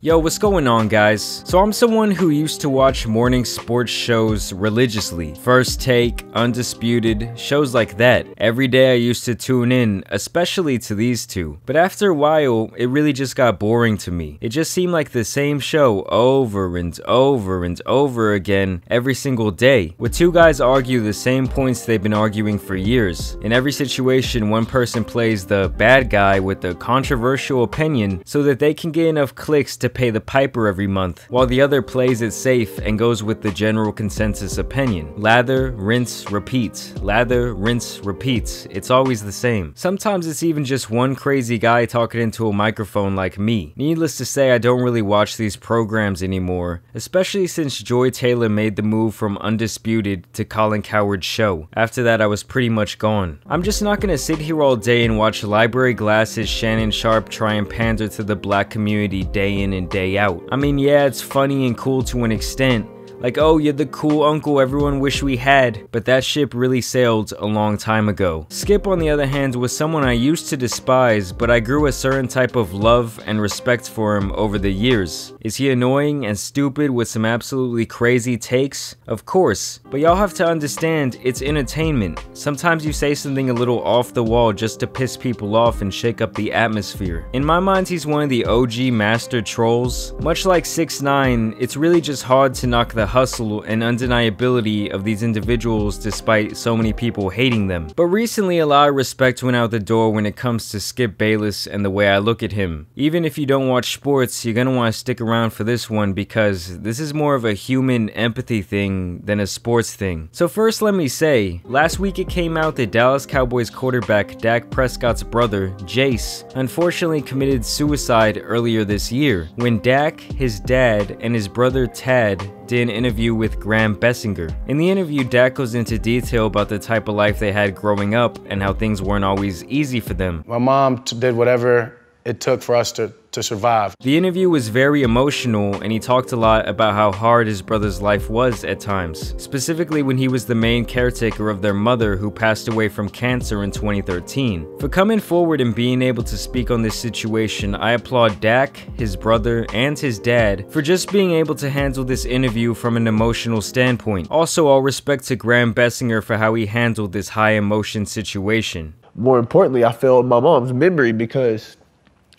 Yo, what's going on, guys? So I'm someone who used to watch morning sports shows religiously. First Take, Undisputed, shows like that. Every day I used to tune in, especially to these two. But after a while, it really just got boring to me. It just seemed like the same show over and over and over again every single day, with two guys argue the same points they've been arguing for years. In every situation, one person plays the bad guy with a controversial opinion so that they can get enough clicks to pay the piper every month, while the other plays it safe and goes with the general consensus opinion. Lather, rinse, repeat. Lather, rinse, repeat. It's always the same. Sometimes it's even just one crazy guy talking into a microphone like me. Needless to say, I don't really watch these programs anymore, especially since Joy Taylor made the move from Undisputed to Colin Cowherd's show. After that, I was pretty much gone. I'm just not gonna sit here all day and watch Library Glasses Shannon Sharpe try and pander to the black community day in and day out. I mean, yeah, it's funny and cool to an extent. Like, oh, you're the cool uncle everyone wish we had, but that ship really sailed a long time ago. Skip, on the other hand, was someone I used to despise, but I grew a certain type of love and respect for him over the years. Is he annoying and stupid with some absolutely crazy takes? Of course, but y'all have to understand, it's entertainment. Sometimes you say something a little off the wall just to piss people off and shake up the atmosphere. In my mind, he's one of the OG master trolls. Much like 6ix9ine, it's really just hard to knock the hustle and undeniability of these individuals despite so many people hating them. But recently, a lot of respect went out the door when it comes to Skip Bayless and the way I look at him. Even if you don't watch sports, you're gonna want to stick around for this one because this is more of a human empathy thing than a sports thing. So first, let me say, last week it came out that Dallas Cowboys quarterback Dak Prescott's brother, Jace, unfortunately committed suicide earlier this year when Dak, his dad, and his brother Tad did an interview with Graham Bessinger. In the interview, Dak goes into detail about the type of life they had growing up and how things weren't always easy for them. My mom did whatever it took for us to survive. The interview was very emotional, and he talked a lot about how hard his brother's life was at times, specifically when he was the main caretaker of their mother who passed away from cancer in 2013. For coming forward and being able to speak on this situation, I applaud Dak, his brother, and his dad for just being able to handle this interview from an emotional standpoint. Also, all respect to Graham Bessinger for how he handled this high emotion situation. More importantly, I felt my mom's memory because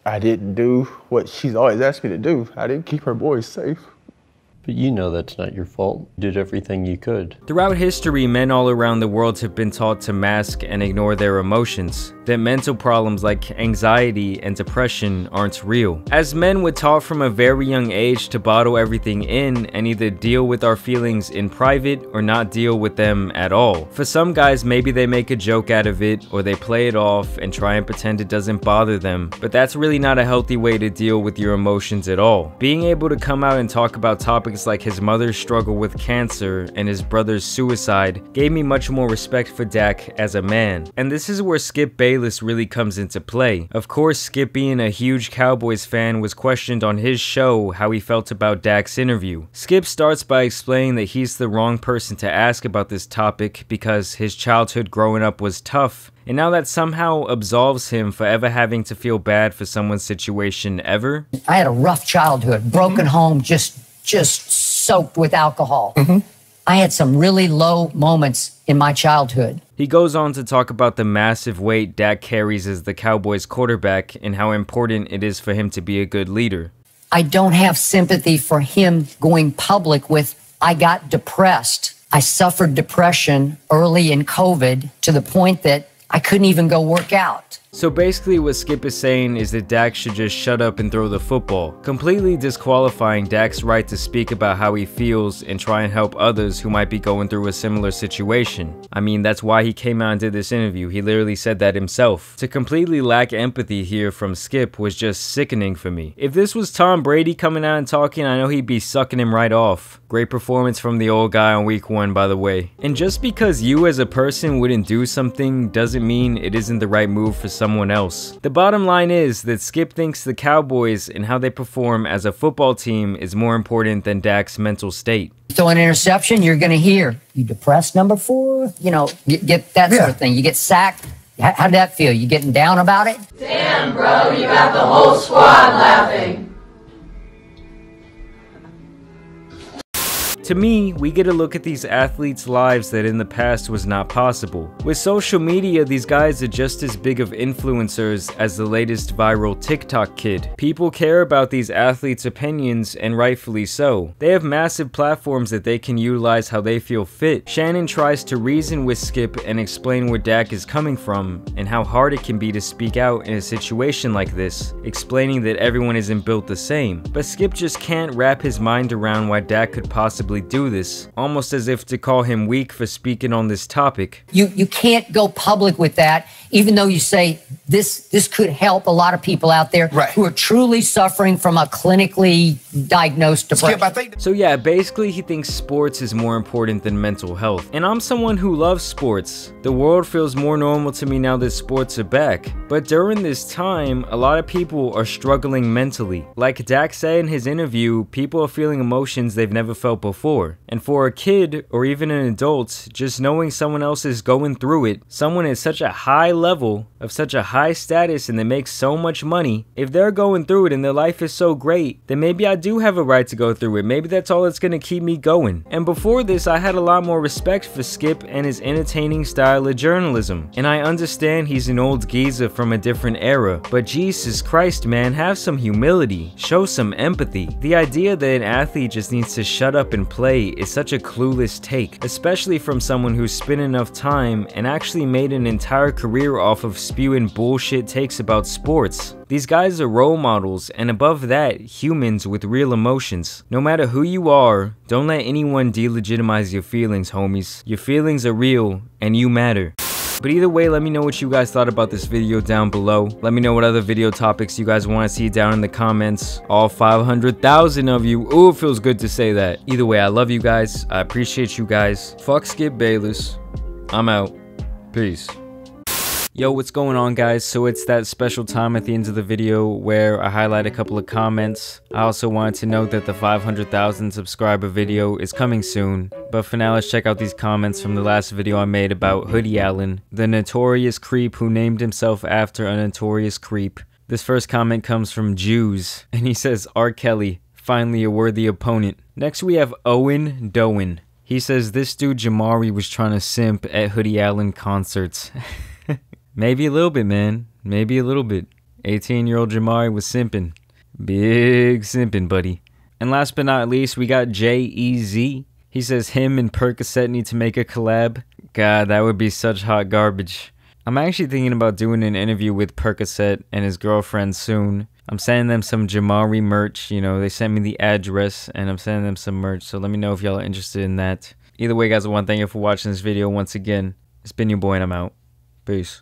I didn't do what she's always asked me to do. I didn't keep her boys safe. But you know that's not your fault. You did everything you could. Throughout history, men all around the world have been taught to mask and ignore their emotions, that mental problems like anxiety and depression aren't real. As men, we're taught from a very young age to bottle everything in and either deal with our feelings in private or not deal with them at all. For some guys, maybe they make a joke out of it or they play it off and try and pretend it doesn't bother them, but that's really not a healthy way to deal with your emotions at all. Being able to come out and talk about topics like his mother's struggle with cancer and his brother's suicide gave me much more respect for Dak as a man. And this is where Skip Bayless really comes into play. Of course, Skip, being a huge Cowboys fan, was questioned on his show how he felt about Dak's interview. Skip starts by explaining that he's the wrong person to ask about this topic because his childhood growing up was tough, and now that somehow absolves him for ever having to feel bad for someone's situation ever. I had a rough childhood, broken home, just soaked with alcohol. I had some really low moments in my childhood. He goes on to talk about the massive weight Dak carries as the Cowboys quarterback and how important it is for him to be a good leader. I don't have sympathy for him going public with, I got depressed. I suffered depression early in COVID to the point that I couldn't even go work out. So basically what Skip is saying is that Dak should just shut up and throw the football, completely disqualifying Dak's right to speak about how he feels and try and help others who might be going through a similar situation. I mean, that's why he came out and did this interview. He literally said that himself. To completely lack empathy here from Skip was just sickening for me. If this was Tom Brady coming out and talking, I know he'd be sucking him right off. Great performance from the old guy on week 1, by the way. And just because you as a person wouldn't do something doesn't mean it isn't the right move for someone else. The bottom line is that Skip thinks the Cowboys and how they perform as a football team is more important than Dak's mental state. Throw an interception, you're going to hear, you depressed number 4? You know, get that sort of thing. You get sacked. How'd that feel? You getting down about it? Damn, bro, you got the whole squad laughing. To me, we get a look at these athletes' lives that in the past was not possible. With social media, these guys are just as big of influencers as the latest viral TikTok kid. People care about these athletes' opinions, and rightfully so. They have massive platforms that they can utilize how they feel fit. Shannon tries to reason with Skip and explain where Dak is coming from and how hard it can be to speak out in a situation like this, explaining that everyone isn't built the same. But Skip just can't wrap his mind around why Dak could possibly do this, almost as if to call him weak for speaking on this topic. You can't go public with that, even though you say this could help a lot of people out there who are truly suffering from a clinically diagnosed depression. So yeah, basically he thinks sports is more important than mental health. And I'm someone who loves sports. The world feels more normal to me now that sports are back. But during this time, a lot of people are struggling mentally. Like Dak said in his interview, people are feeling emotions they've never felt before. And for a kid, or even an adult, just knowing someone else is going through it, someone at such a high level, of such a high status, and they make so much money, if they're going through it and their life is so great, then maybe I do have a right to go through it. Maybe that's all that's gonna keep me going. And before this, I had a lot more respect for Skip and his entertaining style of journalism. And I understand he's an old geezer from a different era, but Jesus Christ, man, have some humility, show some empathy. The idea that an athlete just needs to shut up and play is such a clueless take, especially from someone who's spent enough time and actually made an entire career off of spewing bullshit takes about sports. These guys are role models, and above that, humans with real emotions. No matter who you are, don't let anyone delegitimize your feelings, homies. Your feelings are real, and you matter. But either way, let me know what you guys thought about this video down below. Let me know what other video topics you guys want to see down in the comments. All 500,000 of you. Ooh, it feels good to say that. Either way, I love you guys. I appreciate you guys. Fuck Skip Bayless. I'm out. Peace. Yo, what's going on, guys? So it's that special time at the end of the video where I highlight a couple of comments. I also wanted to note that the 500,000 subscriber video is coming soon. But for now, let's check out these comments from the last video I made about Hoodie Allen, the notorious creep who named himself after a notorious creep. This first comment comes from Jews, and he says, R. Kelly, finally a worthy opponent. Next we have Owen Doan. He says, this dude JAMARI was trying to simp at Hoodie Allen concerts. Maybe a little bit, man. Maybe a little bit. 18-year-old JAMARI was simping. Big simping, buddy. And last but not least, we got JEZ. He says him and Percocet need to make a collab. God, that would be such hot garbage. I'm actually thinking about doing an interview with Percocet and his girlfriend soon. I'm sending them some JAMARI merch. You know, they sent me the address, and I'm sending them some merch. So let me know if y'all are interested in that. Either way, guys, I want to thank you for watching this video once again. It's been your boy, and I'm out. Peace.